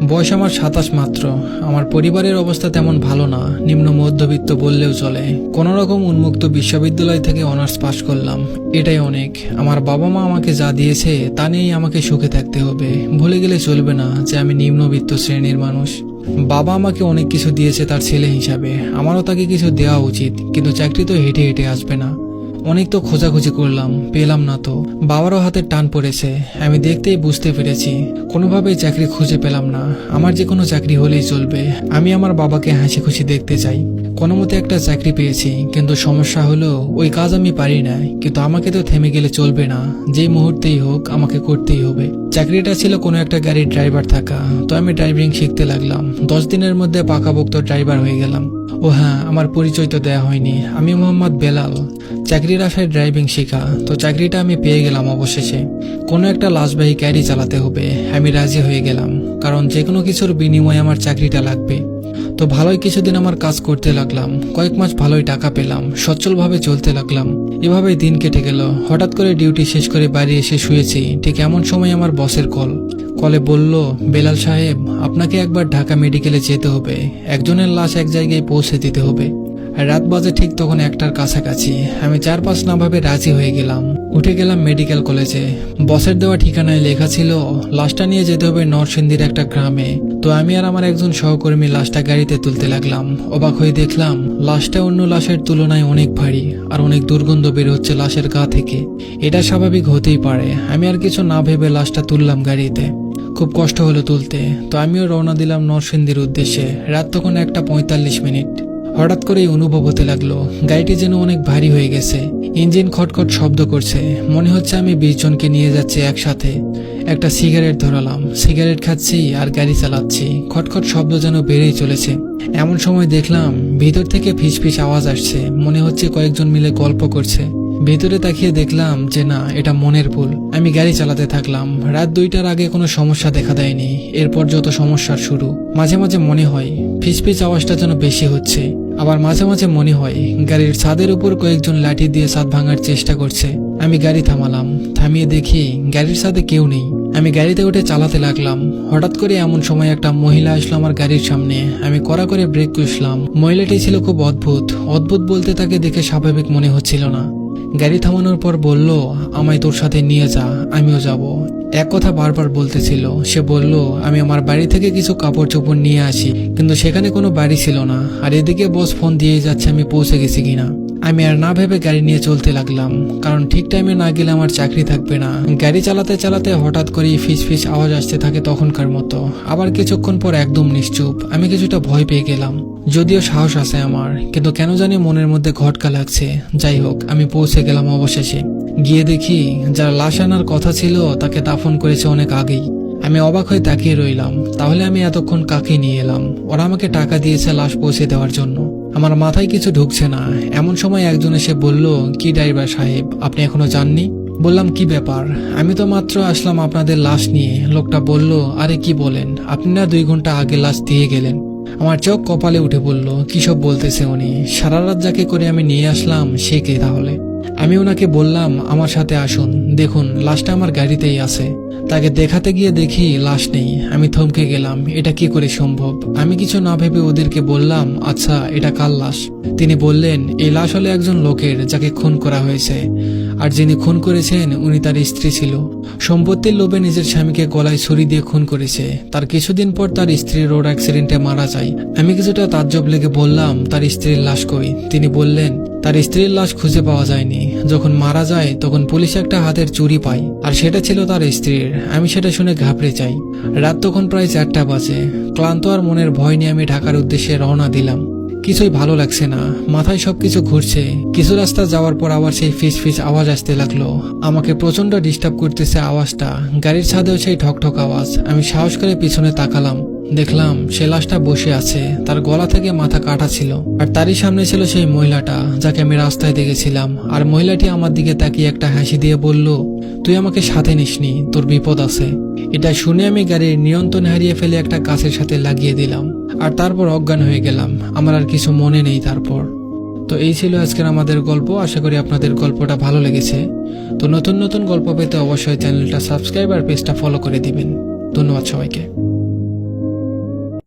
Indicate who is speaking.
Speaker 1: বয়স আমার 27 মাত্র। আমার পরিবারের অবস্থা তেমন ভালো না, নিম্ন মধ্যবিত্ত বললেও চলে। কোনো রকম উন্মুক্ত বিশ্ববিদ্যালয় থেকে অনার্স পাশ করলাম, এটাই অনেক। আমার বাবা মা আমাকে যা দিয়েছে তা নিয়েই আমাকে সুখে থাকতে হবে। ভুলে গেলে চলবে না যে আমি নিম্নবিত্ত শ্রেণীর মানুষ। বাবা আমাকে অনেক কিছু দিয়েছে তার ছেলে হিসাবে, আমারও তাকে কিছু দেওয়া উচিত, কিন্তু চাকরি তো হেঁটে হেঁটে আসবে না। অনেক তো খোঁজাখুঁজি করলাম, পেলাম না তো। বাবারও হাতের টান পড়েছে, আমি দেখতেই বুঝতে পেরেছি। কোনোভাবেই চাকরি খুঁজে পেলাম না। আমার যে কোনো চাকরি হলেই চলবে, আমি আমার বাবাকে হাসি খুশি দেখতে চাই। কোনো মতে একটা চাকরি পেয়েছি, কিন্তু সমস্যা হলো ওই কাজ আমি পারি না। কিন্তু আমাকে তো থেমে গেলে চলবে না, যেই মুহূর্তেই হোক আমাকে করতেই হবে। চাকরিটা ছিল কোনো একটা গাড়ির ড্রাইভার থাকা, তো আমি ড্রাইভিং শিখতে লাগলাম। 10 দিনের মধ্যে পাকাপোক্ত ড্রাইভার হয়ে গেলাম। ও হ্যাঁ, আমার পরিচয় তো দেয়া হয়নি, আমি মোহাম্মদ বেলাল। চাকরির আশায় ড্রাইভিং শেখা, তো চাকরিটা আমি পেয়ে গেলাম অবশেষে। কোনো একটা লাশবাহী ক্যারি চালাতে হবে, আমি রাজি হয়ে গেলাম, কারণ যে কোনো কিছুর বিনিময়ে আমার চাকরিটা লাগবে। তো ভালোই কিছুদিন আমার কাজ করতে লাগলাম, কয়েক মাস ভালোই টাকা পেলাম, সচ্ছলভাবে চলতে লাগলাম। এভাবেই দিন কেটে গেল। হঠাৎ করে ডিউটি শেষ করে বাড়ি এসে শুয়েছি, ঠিক এমন সময় আমার বসের কলে বলল, বেলাল সাহেব, আপনাকে একবার ঢাকা মেডিকেলে যেতে হবে, একজনের লাশ এক জায়গায় পৌঁছে দিতে হবে। রাত বাজে ঠিক তখন 1টার কাছাকাছি। আমি 4-5 না ভাবে রাজি হয়ে গেলাম। উঠে গেলাম মেডিকেল কলেজে। বসের দেওয়া ঠিকানায় লেখা ছিল লাশটা নিয়ে যেতে হবে নরসিংদীর একটা গ্রামে। তো আমি আর আমার একজন সহকর্মী লাশটা গাড়িতে তুলতে লাগলাম। অবাক হয়ে দেখলাম লাশটা অন্য লাশের তুলনায় অনেক ভারী, আর অনেক দুর্গন্ধ বের হচ্ছে লাশের গা থেকে। এটা স্বাভাবিক হতেই পারে। আমি আর কিছু না ভেবে লাশটা তুললাম গাড়িতে। খুব কষ্ট হলো তুলতে, তো আমিও রওনা দিলাম নরসিংদীর উদ্দেশ্যে। রাত তখন 1:45। হঠাৎ করেই অনুভব হতে লাগলো গাড়িটি যেন অনেক ভারী হয়ে গেছে। ইঞ্জিন খটখট শব্দ করছে, মনে হচ্ছে আমি 20 জনকে নিয়ে যাচ্ছি একসাথে। একটা সিগারেট ধরালাম, সিগারেট খাচ্ছি আর গাড়ি চালাচ্ছি। খটখট শব্দ যেন বেড়েই চলেছে। এমন সময় দেখলাম ভিতর থেকে ফিসফিস আওয়াজ আসছে, মনে হচ্ছে কয়েকজন মিলে গল্প করছে। ভেতরে তাকিয়ে দেখলাম যে না, এটা মনের ভুল। আমি গাড়ি চালাতে থাকলাম। রাত 2টার আগে কোনো সমস্যা দেখা দেয়নি, এরপর যত সমস্যার শুরু। মাঝে মাঝে মনে হয় ফিসফিস আওয়াজটা যেন বেশি হচ্ছে। আবার মাঝে মাঝে মনে হয় গাড়ির ছাদের উপর কয়েকজন লাঠি দিয়ে ছাদ ভাঙার চেষ্টা করছে। আমি গাড়ি থামালাম, থামিয়ে দেখি গাড়ির ছাদে কেউ নেই। আমি গাড়িতে উঠে চালাতে লাগলাম। হঠাৎ করে এমন সময় একটা মহিলা আসলো আমার গাড়ির সামনে। আমি কড়া করে ব্রেক কষলাম। মহিলাটি ছিল খুব অদ্ভুত বলতে তাকে দেখে স্বাভাবিক মনে হচ্ছিল না। গাড়ি থামানোর পর বলল, আমায় তোর সাথে নিয়ে যা, আমিও যাব। এক কথা বারবার বলতেছিল। সে বলল আমি আমার বাড়ি থেকে কিছু কাপড় চোপড় নিয়ে আসি, কিন্তু সেখানে কোনো বাড়ি ছিল না। আর এদিকে বস ফোন দিয়ে যাচ্ছে আমি পৌঁছে গেছি কিনা। আমি আর না ভেবে গাড়ি নিয়ে চলতে লাগলাম, কারণ ঠিক টাইমে না গেলে আমার চাকরি থাকবে না। গাড়ি চালাতে চালাতে হঠাৎ করে ফিস আওয়াজ আসতে থাকে তখনকার মতো। আবার কিছুক্ষণ পর একদম নিশ্চুপ। আমি কিছুটা ভয় পেয়ে গেলাম, যদিও সাহস আছে আমার, কিন্তু কেন জানি মনের মধ্যে ঘটকা লাগছে। যাই হোক, আমি পৌঁছে গেলাম অবশেষে। গিয়ে দেখি যার লাশ আনার কথা ছিল তাকে দাফন করেছে অনেক আগেই। আমি অবাক হয়ে তাকিয়ে রইলাম। তাহলে আমি এতক্ষণ কাকে নিয়ে এলাম? ওরা আমাকে টাকা দিয়েছে লাশ পৌঁছে দেওয়ার জন্য। আমার মাথায় কিছু ঢুকছে না। এমন সময় একজন এসে বলল, কি ড্রাইভার সাহেব, আপনি এখনো যাননি? বললাম, কি ব্যাপার? আমি তো মাত্র আসলাম আপনাদের লাশ নিয়ে। লোকটা বলল, আরে কি বলেন, আপনি না 2 ঘন্টা আগে লাশ দিয়ে গেলেন। আমার চোখ কপালে উঠে বলল, কি সব বলতেছে উনি? সারা রাত যাকে করে আমি নিয়ে আসলাম সে কে তাহলে? আমি ওনাকে বললাম, আমার সাথে আসুন, দেখুন লাশটা আমার গাড়িতেই আছে। তাকে দেখাতে গিয়ে দেখি লাশ নেই। আমি থমকে গেলাম, এটা কি করে সম্ভব? আমি কিছু না ভেবে ওদেরকে বললাম, আচ্ছা এটা কার লাশ? তিনি বললেন, এই লাশ হলো একজন লোকের যাকে খুন করা হয়েছে, আর যিনি খুন করেছেন উনি তার স্ত্রী ছিল। সম্পত্তির লোভে নিজের স্বামীকে গলায় ছুরি দিয়ে খুন করেছে। তার কিছুদিন পর তার স্ত্রী রোড অ্যাক্সিডেন্টে মারা যায়। আমি কিছুটা তাজ্জব লেগে বললাম, তার স্ত্রীর লাশ কই? তিনি বললেন, তার স্ত্রীর লাশ খুঁজে পাওয়া যায়নি। যখন মারা যায় তখন পুলিশ একটা হাতের চুড়ি পায়, আর সেটা ছিল তার স্ত্রীর। আমি সেটা শুনে ঘাবড়ে যাই। রাত তখন প্রায় 4টা বাজে। ক্লান্ত আর মনের ভয় নিয়ে আমি ঢাকার উদ্দেশ্যে রওনা দিলাম। কিছুই ভালো লাগছে না, মাথায় সবকিছু ঘুরছে। কিছু রাস্তা যাওয়ার পর আবার সেই ফিস আওয়াজ আসতে লাগলো। আমাকে প্রচন্ড ডিস্টার্ব করতেছে আওয়াজটা। গাড়ির ছাদেও সেই ঠকঠক আওয়াজ। আমি সাহস করে পিছনে তাকালাম, দেখলাম সে লাশটা বসে আছে। তার গলা থেকে মাথা কাটা ছিল, আর তারই সামনে ছিল সেই মহিলাটা যাকে আমি রাস্তায় দেখেছিলাম। আর মহিলাটি আমার দিকে তাকিয়ে একটা হাসি দিয়ে বলল, তুই আমাকে সাথে নিসনি, তোর বিপদ আছে। এটা শুনে আমি গাড়ির নিয়ন্ত্রণ হারিয়ে ফেলে একটা গাছের সাথে লাগিয়ে দিলাম, আর তারপর অজ্ঞান হয়ে গেলাম। আমার আর কিছু মনে নেই তারপর। তো এই ছিল আজকের আমাদের গল্প। আশা করি আপনাদের গল্পটা ভালো লেগেছে। তো নতুন নতুন গল্প পেতে অবশ্যই চ্যানেলটা সাবস্ক্রাইব আর পেজটা ফলো করে দিবেন। ধন্যবাদ সবাইকে।